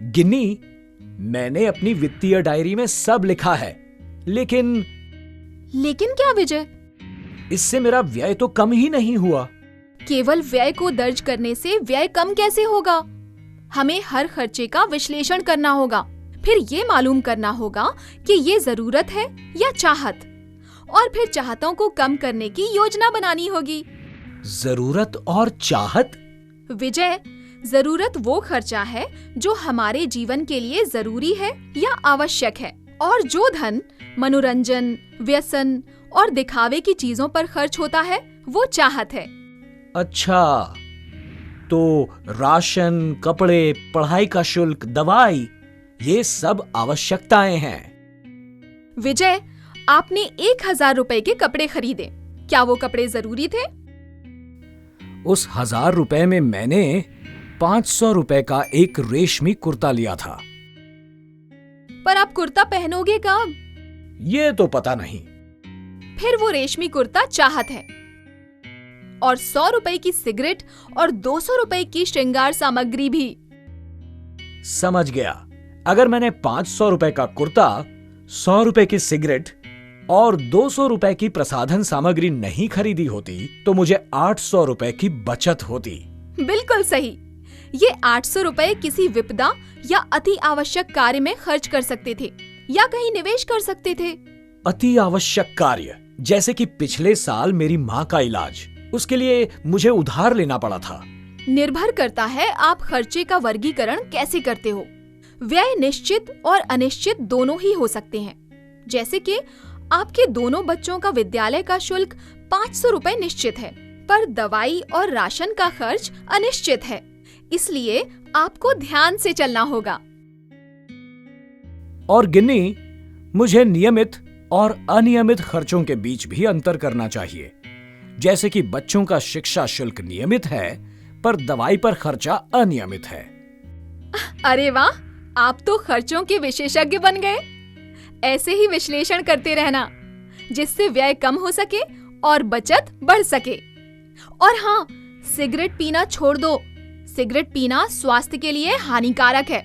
गिन्नी, मैंने अपनी वित्तीय डायरी में सब लिखा है, लेकिन क्या विजय? इससे मेरा व्यय तो कम ही नहीं हुआ। केवल व्यय को दर्ज करने से व्यय कम कैसे होगा? हमें हर खर्चे का विश्लेषण करना होगा, फिर ये मालूम करना होगा कि ये जरूरत है या चाहत, और फिर चाहतों को कम करने की योजना बनानी होगी। जरूरत और चाहत? विजय, जरूरत वो खर्चा है जो हमारे जीवन के लिए जरूरी है या आवश्यक है, और जो धन मनोरंजन, व्यसन और दिखावे की चीजों पर खर्च होता है वो चाहत है। अच्छा, तो राशन, कपड़े, पढ़ाई का शुल्क, दवाई, ये सब आवश्यकताएं हैं। विजय, आपने 1000 रुपए के कपड़े खरीदे, क्या वो कपड़े जरूरी थे? उस 1000 रुपए में मैंने 500 रुपए का एक रेशमी कुर्ता लिया था। पर आप कुर्ता पहनोगे कब? ये तो पता नहीं। फिर वो रेशमी कुर्ता चाहत है, और 100 रुपए की सिगरेट और 200 रुपए की श्रृंगार सामग्री भी। समझ गया। अगर मैंने 500 रुपए का कुर्ता, 100 रुपए की सिगरेट और 200 रुपए की प्रसाधन सामग्री नहीं खरीदी होती तो मुझे 800 रुपए की बचत होती। बिल्कुल सही। ये 800 रुपए किसी विपदा या अति आवश्यक कार्य में खर्च कर सकते थे या कहीं निवेश कर सकते थे। अति आवश्यक कार्य, जैसे कि पिछले साल मेरी माँ का इलाज, उसके लिए मुझे उधार लेना पड़ा था। निर्भर करता है आप खर्चे का वर्गीकरण कैसे करते हो। व्यय निश्चित और अनिश्चित दोनों ही हो सकते हैं। जैसे कि आपके दोनों बच्चों का विद्यालय का शुल्क 500 रुपए निश्चित है, पर दवाई और राशन का खर्च अनिश्चित है, इसलिए आपको ध्यान से चलना होगा। और गिन्नी, मुझे नियमित और अनियमित खर्चों के बीच भी अंतर करना चाहिए। जैसे कि बच्चों का शिक्षा शुल्क नियमित है, पर दवाई पर खर्चा अनियमित है। अरे वाह, आप तो खर्चों के विशेषज्ञ बन गए। ऐसे ही विश्लेषण करते रहना, जिससे व्यय कम हो सके और बचत बढ़ सके। और हाँ, सिगरेट पीना छोड़ दो। सिगरेट पीना स्वास्थ्य के लिए हानिकारक है।